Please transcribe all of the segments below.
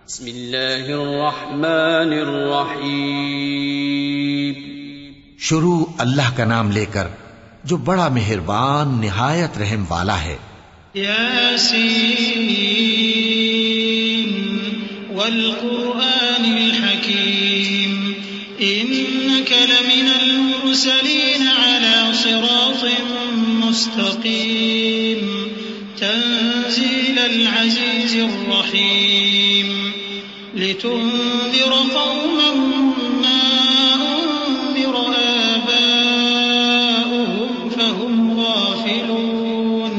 بسم اللہ الرحمن الرحیم. شروع اللہ کا نام لے کر جو بڑا مہربان نہایت رحم والا ہے. یاسین والقرآن الحکیم انک لمن المرسلین علی صراط مستقیم تنزیل العزیز الرحیم لتنذر قوما ما انذر آباؤهم فهم غافلون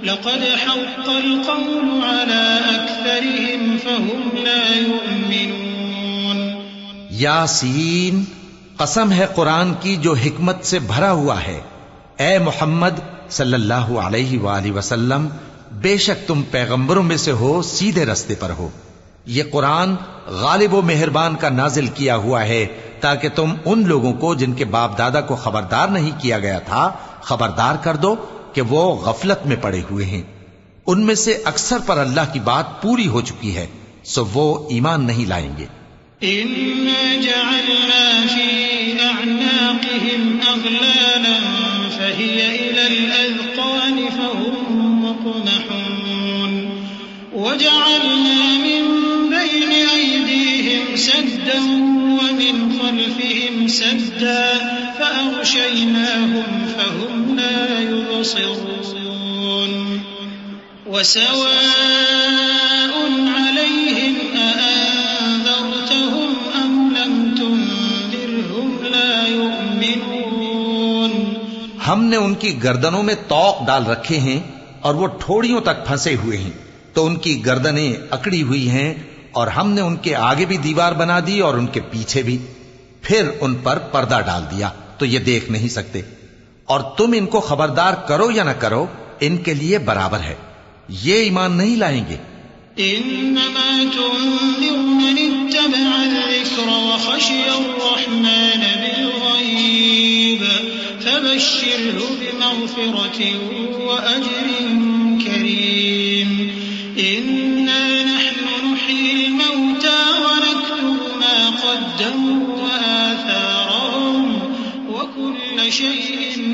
لقد حق القول على أكثرهم فهم لا يؤمنون. یاسین، قسم ہے قرآن کی جو حکمت سے بھرا ہوا ہے. اے محمد صلی اللہ علیہ وآلہ وسلم، بے شک تم پیغمبروں میں سے ہو، سیدھے رستے پر ہو. یہ قرآن غالب و مہربان کا نازل کیا ہوا ہے تاکہ تم ان لوگوں کو جن کے باپ دادا کو خبردار نہیں کیا گیا تھا خبردار کر دو کہ وہ غفلت میں پڑے ہوئے ہیں. ان میں سے اکثر پر اللہ کی بات پوری ہو چکی ہے، سو وہ ایمان نہیں لائیں گے. إنا جعلنا في أعناقهم أغلالا فهي إلى الأذقان فهم مقمحون وجعلنا من بين أيديهم سدا ومن خلفهم سدا فأغشيناهم فهم لا يبصرون وسواء عليهم أأنذرتهم أم لم تنذرهم لا يؤمنون. ہم نے ان کی گردنوں میں طوق ڈال رکھے ہیں اور وہ ٹھوڑیوں تک پھنسے ہوئے ہیں، تو ان کی گردنیں اکڑی ہوئی ہیں، اور ہم نے ان کے آگے بھی دیوار بنا دی اور ان کے پیچھے بھی، پھر ان پر پردہ ڈال دیا تو یہ دیکھ نہیں سکتے. اور تم ان کو خبردار کرو یا نہ کرو، ان کے لیے برابر ہے، یہ ایمان نہیں لائیں گے. انما تنذر من اتبع الذکر وخشی الرحمن بالغیب فبشره بمغفرة وأجر كريم. إنا نحن نحيي الموتى ونكتب ما قدموا وآثارهم وكل شيء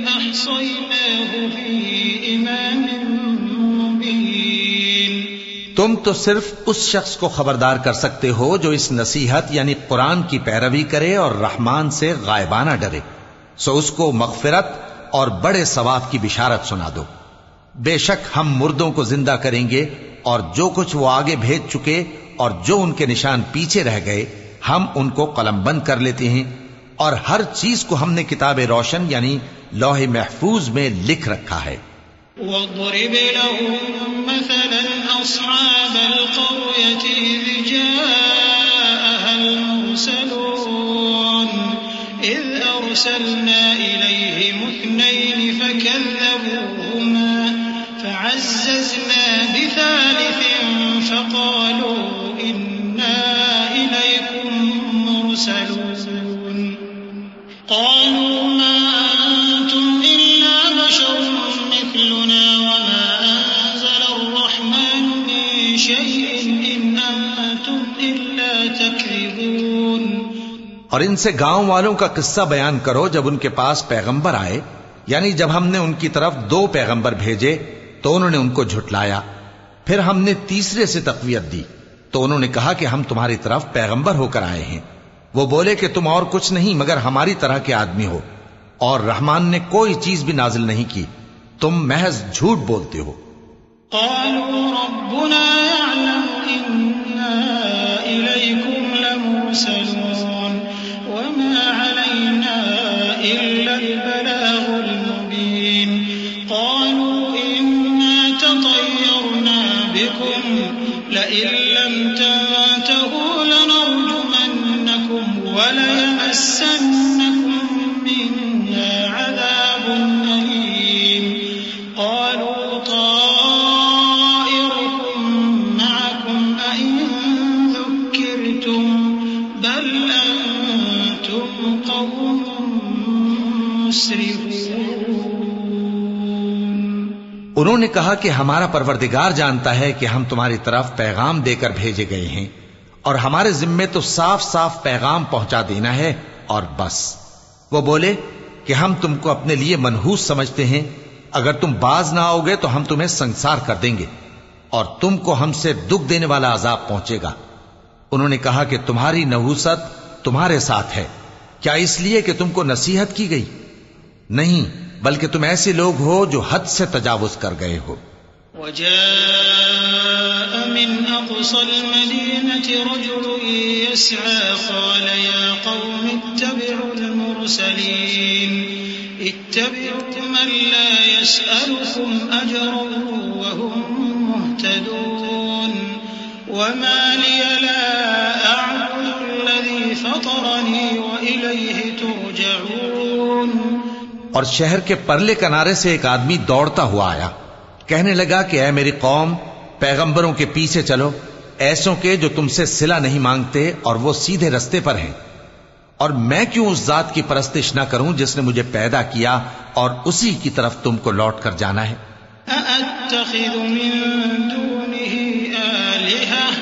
أحصيناه في إمام مبين. تم تو صرف اس شخص کو خبردار کر سکتے ہو جو اس نصیحت یعنی قرآن کی پیروی کرے اور رحمان سے غائبانہ ڈرے، سو اس کو مغفرت اور بڑے ثواب کی بشارت سنا دو. بے شک ہم مردوں کو زندہ کریں گے، اور جو کچھ وہ آگے بھیج چکے اور جو ان کے نشان پیچھے رہ گئے ہم ان کو قلم بند کر لیتے ہیں، اور ہر چیز کو ہم نے کتاب روشن یعنی لوح محفوظ میں لکھ رکھا ہے. واضرب لهم مثلا أصحاب القرية إذ جاءها المرسلون إذ أرسلنا إليهم اثنين فكذبوهما فعززنا بثالث فقالوا إنا إليكم مرسلون. قالوا ما أنتم إلا بشر مثلنا وما أنزل الرحمن من شيء إن أنتم إلا تكذبون. اور ان سے گاؤں والوں کا قصہ بیان کرو جب ان کے پاس پیغمبر آئے، یعنی جب ہم نے ان کی طرف 2 پیغمبر بھیجے تو انہوں نے ان کو جھٹلایا، پھر ہم نے تیسرے سے تقویت دی تو انہوں نے کہا کہ ہم تمہاری طرف پیغمبر ہو کر آئے ہیں. وہ بولے کہ تم اور کچھ نہیں مگر ہماری طرح کے آدمی ہو، اور رحمان نے کوئی چیز بھی نازل نہیں کی، تم محض جھوٹ بولتے ہو. قالوا ربنا يعلم إنا إليكم لمرسلون وما علينا إلا البلاغ المبين. قالوا إنا تطيرنا بكم لئن لم تنتهوا لنرجمنكم وليمسنكم منا عذاب أليم. قالوا طائركم معكم أئن ذكرتم بل أنتم قوم مسرفون. انہوں نے کہا کہ ہمارا پروردگار جانتا ہے کہ ہم تمہاری طرف پیغام دے کر بھیجے گئے ہیں، اور ہمارے ذمے تو صاف صاف پیغام پہنچا دینا ہے اور بس۔ وہ بولے کہ ہم تم کو اپنے لیے منحوس سمجھتے ہیں، اگر تم باز نہ آؤ گے تو ہم تمہیں سنسار کر دیں گے اور تم کو ہم سے دکھ دینے والا عذاب پہنچے گا۔ انہوں نے کہا کہ تمہاری نحوست تمہارے ساتھ ہے، کیا اس لیے کہ تم کو نصیحت کی گئی؟ نہیں، بلکہ تم ایسے لوگ ہو جو حد سے تجاوز کر گئے ہو۔ وجاء من أقصى المدينة رجل يسعى قال يا قوم اتبعوا المرسلين اتبعوا من لا يسألكم أجرا وهم مهتدون وما لي لا أعبد الذي فطرني وإليه ترجعون۔ اور شہر کے پرلے کنارے سے ایک آدمی دوڑتا ہوا آیا، کہنے لگا کہ اے میری قوم، پیغمبروں کے پیچھے چلو، ایسوں کے جو تم سے صلہ نہیں مانگتے اور وہ سیدھے رستے پر ہیں۔ اور میں کیوں اس ذات کی پرستش نہ کروں جس نے مجھے پیدا کیا اور اسی کی طرف تم کو لوٹ کر جانا ہے۔ أَأَتَّخِذُ مِن دُونِهِ آلِهَةً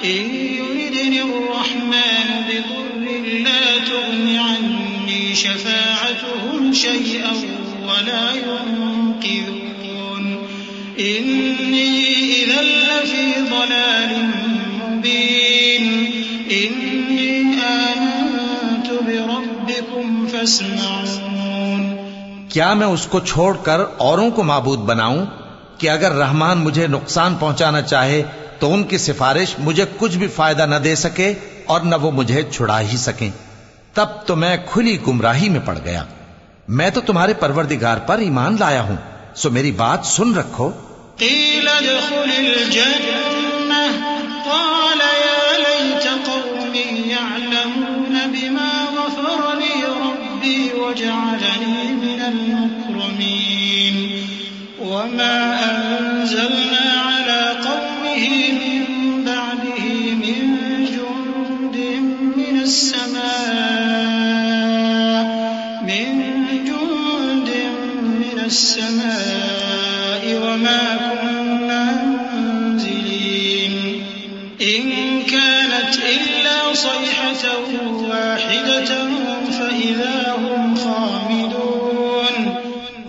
إِن يُرِدْنِ الرَّحْمَنُ بِضُرٍّ لَّا تُغْنِ عَنِّي شَفَاعَتُهُمْ شَيْئًا وَلَا يُنقِذُونِ إِنِّي إِذًا لَّفِي ضَلَالٍ مُّبِينٍ إِنِّي آمَنتُ بِرَبِّكُمْ فَاسْمَعُونِ۔ کیا میں اس کو چھوڑ کر اوروں کو معبود بناؤں کہ اگر رحمان مجھے نقصان پہنچانا چاہے تو ان کی سفارش مجھے کچھ بھی فائدہ نہ دے سکے اور نہ وہ مجھے چھڑا ہی سکیں؟ تب تو میں کھلی گمراہی میں پڑ گیا۔ میں تو تمہارے پروردگار پر ایمان لایا ہوں، سو میری بات سن رکھو۔ قیل ادخل الجنة قال يا ليت قومي يعلمون بما غفر لي ربي وجعلني من المكرمين وما أنزلنا على قومه من بعده من جند من السماء وما كنا منزلين إن كانت إلا صيحة واحدة فإذا هم خامدون۔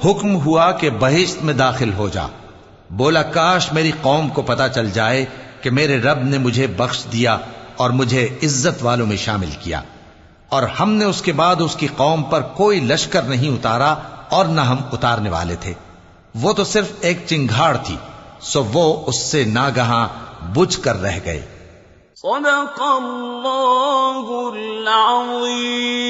حکم ہوا کہ بہشت میں داخل ہو جا۔ بولا کاش میری قوم کو پتا چل جائے کہ میرے رب نے مجھے بخش دیا اور مجھے عزت والوں میں شامل کیا، اور ہم نے اس کے بعد اس کی قوم پر کوئی لشکر نہیں اتارا اور نہ ہم اتارنے والے تھے۔ وہ تو صرف ایک چنگھاڑ تھی، سو وہ اس سے ناگہاں بجھ کر رہ گئے۔ صدق اللہ العظیم۔